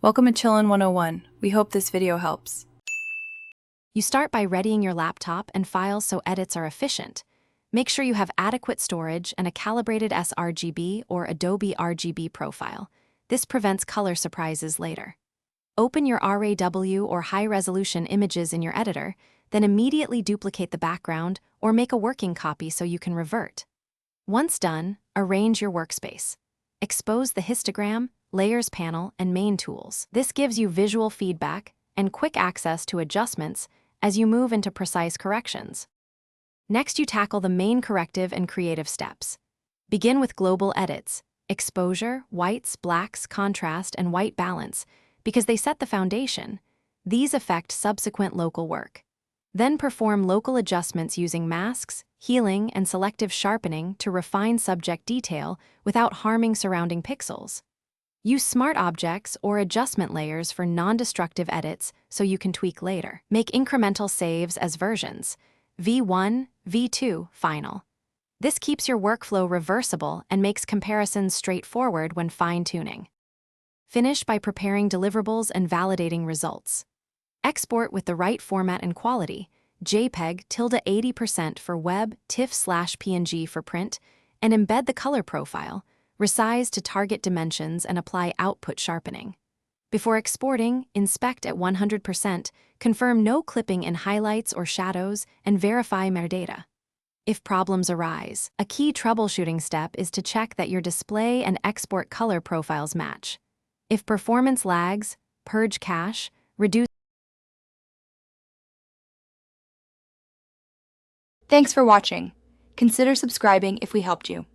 Welcome to Chillin' 101. We hope this video helps. You start by readying your laptop and files so edits are efficient. Make sure you have adequate storage and a calibrated sRGB or Adobe RGB profile. This prevents color surprises later. Open your RAW or high-resolution images in your editor, then immediately duplicate the background or make a working copy so you can revert. Once done, arrange your workspace. Expose the histogram, layers panel, and main tools. This gives you visual feedback and quick access to adjustments as you move into precise corrections. Next, you tackle the main corrective and creative steps. Begin with global edits, exposure, whites, blacks, contrast, and white balance, because they set the foundation. These affect subsequent local work. Then perform local adjustments using masks, healing, and selective sharpening to refine subject detail without harming surrounding pixels. Use smart objects or adjustment layers for non-destructive edits so you can tweak later. Make incremental saves as versions, V1, V2, final. This keeps your workflow reversible and makes comparisons straightforward when fine-tuning. Finish by preparing deliverables and validating results. Export with the right format and quality, JPEG ~80% for web, TIFF/PNG for print, and embed the color profile, resize to target dimensions and apply output sharpening. Before exporting, inspect at 100%, confirm no clipping in highlights or shadows, and verify metadata. If problems arise, a key troubleshooting step is to check that your display and export color profiles match. If performance lags, purge cache, reduce. Thanks for watching. Consider subscribing if we helped you.